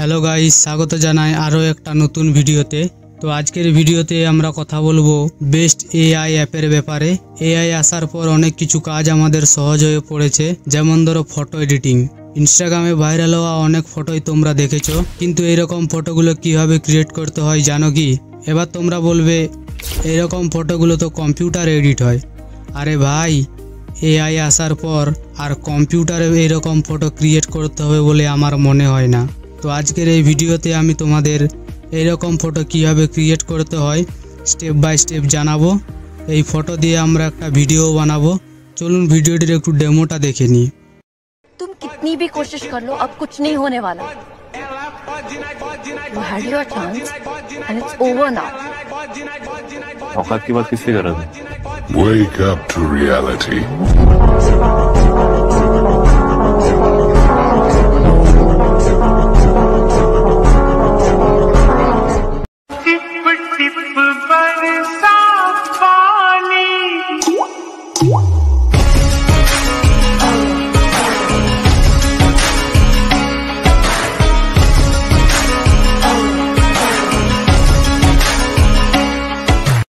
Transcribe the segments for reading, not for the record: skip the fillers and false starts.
Hello guys, স্বাগত জানাই আরও একটা নতুন ভিডিওতে। তো আজকের ভিডিওতে আমরা কথা বলবো বেস্ট এআই অ্যাপের ব্যাপারে। এআই আসার পর অনেক কিছু কাজ আমাদের সহজ হয়ে পড়েছে, যেমন ধরো ফটো এডিটিং। ইনস্টাগ্রামে ভাইরাল হওয়া অনেক ফটোই তোমরা দেখেছো, কিন্তু এইরকম ফটোগুলো কিভাবে ক্রিয়েট করতে হয় জানো কি? এবার তোমরা বলবে এরকম ফটোগুলো তো কম্পিউটারে এডিট হয়। আরে ভাই, এআই আসার পর আর কম্পিউটারে এরকম ফটো ক্রিয়েট করতে হবে বলে আমার মনে হয় না। তো আজকের এই ভিডিওতে আমি তোমাদের এইরকম ফটো কিভাবে ক্রিয়েট করতে হয় স্টেপ বাই স্টেপ জানাবো। এই ফটো দিয়ে আমরা একটা ভিডিও বানাবো। চলুন ভিডিওটির একটু ডেমোটা দেখে নিই। तुम कितनी भी कोशिश कर लो, अब कुछ नहीं होने वाला। You had your chance and it's over now. औकात की बात किससे कर रहा था? Wake up to reality.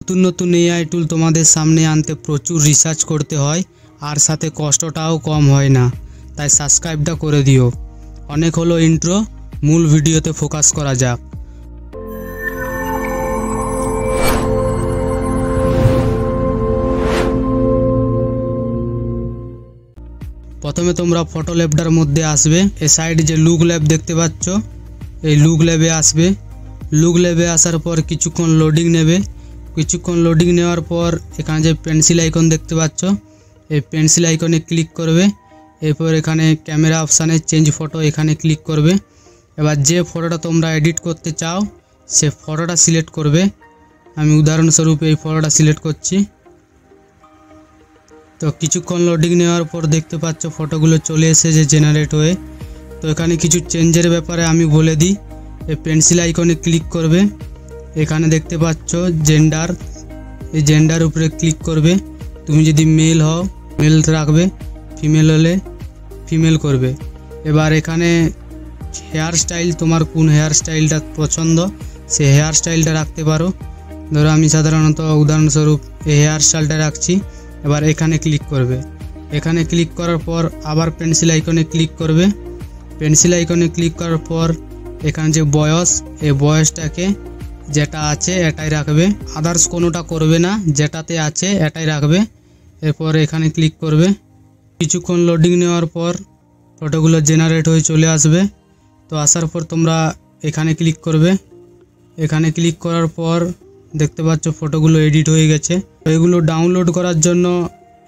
নতুন নতুন এআই টুল তোমাদের সামনে আনতে প্রচুর রিসার্চ করতে হয়, আর সাথে কষ্টটাও কম হয় না। তাই সাবস্ক্রাইবটা করে দিও। অনেক হলো ইন্ট্রো, মূল ভিডিওতে ফোকাস করা যাক। প্রথমে তোমরা ফটো ল্যাবটার মধ্যে আসবে। এ সাইড যে লুক ল্যাব দেখতে পাচ্ছ, এই লুক ল্যাবে আসবে। লুক ল্যাবে আসার পর কিছুক্ষণ লোডিং নেবে। কিছুক্ষণ লোডিং নেওয়ার পর এখানে যে পেন্সিল আইকন দেখতে পাচ্ছ, এই পেন্সিল আইকনে ক্লিক করবে। এরপর এখানে ক্যামেরা অপশানে চেঞ্জ ফটো এখানে ক্লিক করবে। এবার যে ফটোটা তোমরা এডিট করতে চাও সে ফটোটা সিলেক্ট করবে। আমি উদাহরণস্বরূপ এই ফটোটা সিলেক্ট করছি। তো কিছুক্ষণ লোডিং নেওয়ার পর দেখতে পাচ্ছ ফটোগুলো চলে এসেছে জেনারেট হয়ে। তো এখানে কিছু চেঞ্জের ব্যাপারে আমি বলে দিই। এই পেন্সিল আইকনে ক্লিক করবে। এখানে দেখতে পাচ্ছ জেন্ডার, এই জেন্ডার উপরে ক্লিক করবে। তুমি যদি মেল হও মেল রাখবে, ফিমেল হলে ফিমেল করবে। এবার এখানে হেয়ার স্টাইল, তোমার কোন হেয়ার স্টাইলটা পছন্দ সে হেয়ার স্টাইলটা রাখতে পারো। ধরো আমি সাধারণত উদাহরণস্বরূপ এই হেয়ার স্টাইলটা রাখছি। এবার এখানে ক্লিক করবে। এখানে ক্লিক করার পর আবার পেন্সিল আইকনে ক্লিক করবে। পেন্সিল আইকনে ক্লিক করার পর এখানে যে বয়স, এই বয়সটাকে যেটা আছে এটাই রাখবে, আদার্স কোনোটা করবে না, যেটাতে আছে এটাই রাখবে। এরপর এখানে ক্লিক করবে। কিছুক্ষণ লোডিং নেওয়ার পর ফটোগুলো জেনারেট হয়ে চলে আসবে। তো আসার পর তোমরা এখানে ক্লিক করবে। এখানে ক্লিক করার পর দেখতে পাচ্ছ ফটোগুলো এডিট হয়ে গেছে। এগুলো ডাউনলোড করার জন্য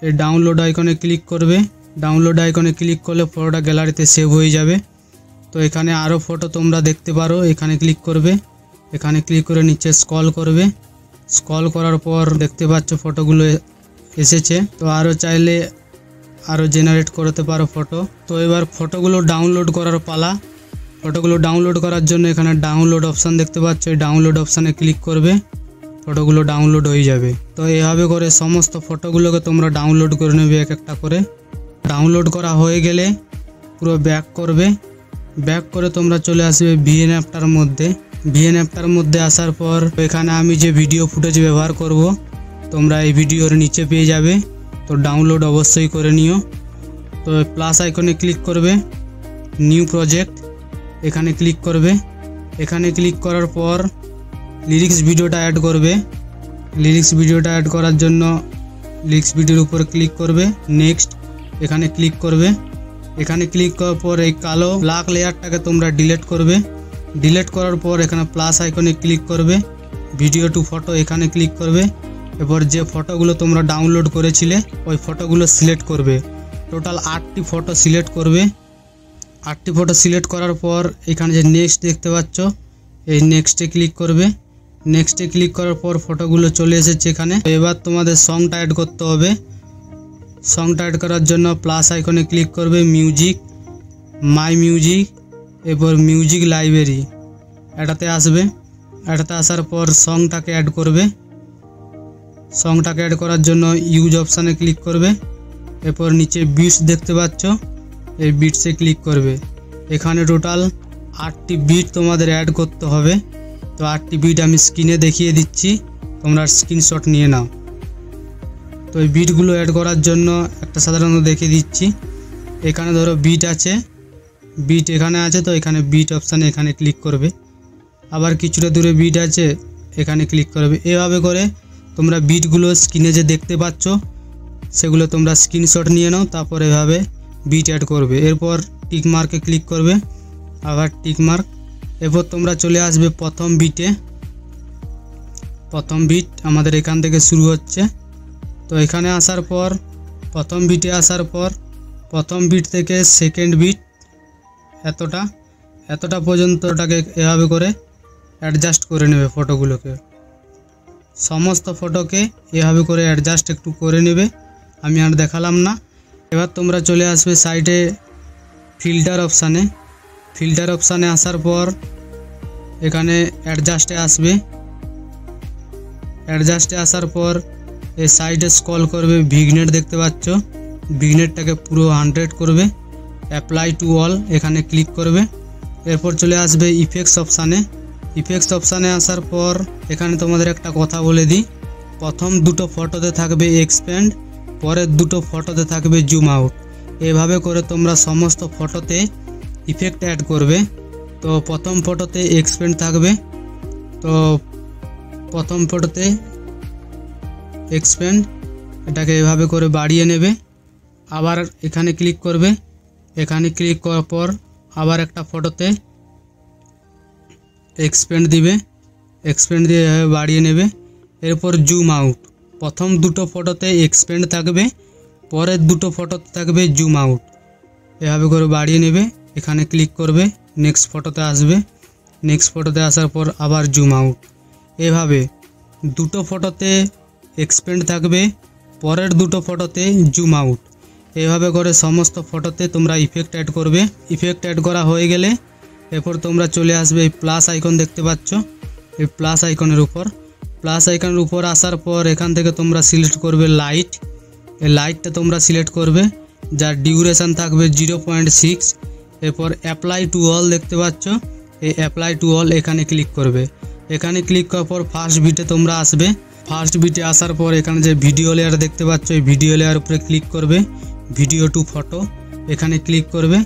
এই ডাউনলোড আইকনে ক্লিক করবে। ডাউনলোড আইকনে ক্লিক করলে ফটোটা গ্যালারিতে সেভ হয়ে যাবে। তো এখানে আরও ফটো তোমরা দেখতে পারো। এখানে ক্লিক করবে। এখানে ক্লিক করে নিচে স্ক্রল করবে। স্ক্রল করার পর দেখতে পাচ্ছ ফটোগুলো এসেছে। তো আরও চাইলে আরও জেনারেট করতে পারো ফটো। তো এবার ফটোগুলো ডাউনলোড করার পালা। ফটোগুলো ডাউনলোড করার জন্য এখানে ডাউনলোড অপশান দেখতে পাচ্ছ, এই ডাউনলোড অপশানে ক্লিক করবে। ফটোগুলো ডাউনলোড হয়ে যাবে। তো এইভাবে করে সমস্ত ফটোগুলোকে তোমরা ডাউনলোড করে নেবে এক একটা করে। ডাউনলোড করা হয়ে গেলে পুরো ব্যাক করবে। ব্যাক করে তোমরা চলে আসবে ভিএন অ্যাপটার মধ্যে। ভিএন অ্যাপটার মধ্যে আসার পর এখানে আমি যে ভিডিও ফুটেজ ব্যবহার করব তোমরা এই ভিডিওর নিচে পেয়ে যাবে। তো ডাউনলোড অবশ্যই করে নিও। তো প্লাস আইকনে ক্লিক করবে, নিউ প্রজেক্ট এখানে ক্লিক করবে। এখানে ক্লিক করার পর লিরিক্স ভিডিওটা অ্যাড করবে। লিরিক্স ভিডিওটা অ্যাড করার জন্য লিরিক্স ভিডিওর উপর ক্লিক করবে, নেক্সট এখানে ক্লিক করবে। এখানে ক্লিক করার পর এই কালো ব্ল্যাক লেয়ারটাকে তোমরা ডিলিট করবে। ডিলিট করার পর এখানে প্লাস আইকনে ক্লিক করবে, ভিডিও টু ফটো এখানে ক্লিক করবে। এরপর যে ফটোগুলো তোমরা ডাউনলোড করেছিলে ওই ফটোগুলো সিলেক্ট করবে। টোটাল 8টি ফটো সিলেক্ট করবে। 8টি ফটো সিলেক্ট করার পর এখানে যে নেক্সট দেখতে পাচ্ছ এই নেক্সটে ক্লিক করবে। নেক্সটে ক্লিক করার পর ফটোগুলো চলে এসেছে এখানে। এবার তোমাদের সংটা অ্যাড করতে হবে। সংটা অ্যাড করার জন্য প্লাস আইকনে ক্লিক করবে, মিউজিক, মাই মিউজিক, এরপর মিউজিক লাইব্রেরি এটাতে আসবে। এটাতে আসার পর সংটাকে অ্যাড করবে। সংটাকে অ্যাড করার জন্য ইউজ অপশানে ক্লিক করবে। এরপর নিচে বিটস দেখতে পাচ্ছ, এই বিটসে ক্লিক করবে। এখানে টোটাল 8টি বিট তোমাদের অ্যাড করতে হবে। তো 8টি বিট আমি স্ক্রিনে দেখিয়ে দিচ্ছি, তোমরা স্ক্রিনশট নিয়ে নাও। তো এই বিটগুলো অ্যাড করার জন্য একটা সাধারণত দেখিয়ে দিচ্ছি। এখানে ধরো বিট আছে, বিট এখানে আছে, তো এখানে বিট অপশানে এখানে ক্লিক করবে। আবার কিছুটা দূরে বিট আছে, এখানে ক্লিক করবে। এভাবে করে তোমরা বিটগুলো স্ক্রিনে যে দেখতে পাচ্ছ সেগুলো তোমরা স্ক্রিনশট নিয়ে নাও, তারপর এভাবে বিট অ্যাড করবে। এরপর টিক মার্কে ক্লিক করবে, আবার টিক মার্ক। এরপর তোমরা চলে আসবে প্রথম বিটে। প্রথম বিট আমাদের এখান থেকে শুরু হচ্ছে। তো এখানে আসার পর প্রথম বিটে আসার পর প্রথম বিট থেকে সেকেন্ড বিট এতটা পর্যন্ত ওটাকে এভাবে করে অ্যাডজাস্ট করে নেবে। ফটোগুলোকে সমস্ত ফটোকে এভাবে করে অ্যাডজাস্ট একটু করে নেবে, আমি আর দেখালাম না। এবার তোমরা চলে আসবে সাইডে ফিল্টার অপশানে। ফিল্টার অপশানে আসার পর এখানে অ্যাডজাস্টে আসবে। অ্যাডজাস্টে আসার পর এই সাইডে স্ক্রল করবে, ভিগনেট দেখতে পাচ্ছ, ভিগনেটটাকে পুরো 100 করবে। অ্যাপ্লাই টু অল এখানে ক্লিক করবে। এরপর চলে আসবে ইফেক্টস অপশানে। ইফেক্টস অপশানে আসার পর এখানে তোমাদের একটা কথা বলে দিই, প্রথম দুটো ফটোতে থাকবে এক্সপ্যান্ড, পরের দুটো ফটোতে থাকবে জুম আউট। এভাবে করে তোমরা সমস্ত ফটোতে ইফেক্ট অ্যাড করবে। তো প্রথম ফটোতে এক্সপ্যান্ড থাকবে, তো প্রথম ফটোতে এক্সপ্যান্ড এটাকে এভাবে করে বাড়িয়ে নেবে। আবার এখানে ক্লিক করবে, এখানে ক্লিক করার পর আবার একটা ফটোতে এক্সপ্যান্ড দিবে, এক্সপ্যান্ড দিয়ে এভাবে বাড়িয়ে নেবে। এরপর জুম আউট, প্রথম দুটো ফটোতে এক্সপ্যান্ড থাকবে, পরের দুটো ফটোতে থাকবে জুম আউট। এভাবে করে বাড়িয়ে নেবে, এখানে ক্লিক করবে, নেক্সট ফটোতে আসবে, নেক্সট ফটোতে আসার পর আবার জুম আউট। এভাবে দুটো ফটোতে এক্সপ্যান্ড থাকবে, পরের দুটো ফটোতে জুম আউট। এভাবে করে সমস্ত ফটোতে তোমরা ইফেক্ট অ্যাড করবে। ইফেক্ট অ্যাড করা হয়ে গেলে এরপর তোমরা চলে আসবে এই প্লাস আইকন দেখতে পাচ্ছ, এই প্লাস আইকনের উপর। প্লাস আইকনের উপর আসার পর এখান থেকে তোমরা সিলেক্ট করবে লাইট। এই লাইটটা তোমরা সিলেক্ট করবে, যার ডিউরেশন থাকবে 0.6। এরপর অ্যাপ্লাই টু অল দেখতে পাচ্ছ, এই অ্যাপ্লাই টু অল এখানে ক্লিক করবে। এখানে ক্লিক করার পর ফার্স্ট বিটে তোমরা আসবে। ফার্স্ট বিটে আসার পর এখানে যে ভিডিও লেয়ার দেখতে পাচ্ছ, এই ভিডিও লেয়ার উপরে ক্লিক করবে, ভিডিও টু ফটো এখানে ক্লিক করবে।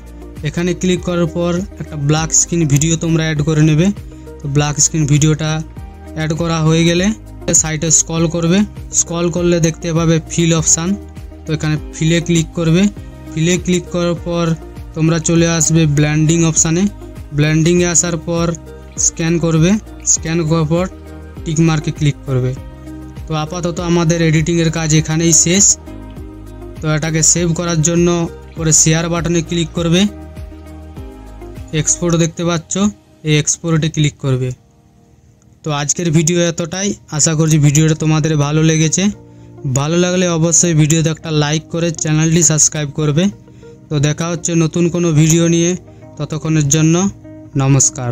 এখানে ক্লিক করার পর একটা ব্ল্যাক স্ক্রিন ভিডিও তোমরা অ্যাড করে নেবে। তো ব্ল্যাক স্ক্রিন ভিডিওটা অ্যাড করা হয়ে গেলে সাইডে স্ক্রল করবে, স্ক্রল করলে দেখতে পাবে ফিল অপশান। তো এখানে ফিলে ক্লিক করবে। ফিলে ক্লিক করার পর তোমরা চলে আসবে ব্লেন্ডিং অপশানে। ব্লেন্ডিংয়ে আসার পর স্ক্যান করবে, স্ক্যান করার পর টিক মার্কে ক্লিক করবে। তো আপাতত আমাদের এডিটিংয়ের কাজ এখানেই শেষ। তো এটাকে সেভ করার জন্য পরে শেয়ার বাটনে ক্লিক করবে, এক্সপোর্ট দেখতে পাচ্ছ, এই এক্সপোর্টে ক্লিক করবে। তো আজকের ভিডিও এতটাই, আশা করছি ভিডিওটা তোমাদের ভালো লেগেছে। ভালো লাগলে অবশ্যই ভিডিওতে একটা লাইক করে চ্যানেলটি সাবস্ক্রাইব করবে। তো দেখা হচ্ছে নতুন কোনো ভিডিও নিয়ে, ততক্ষণের জন্য নমস্কার।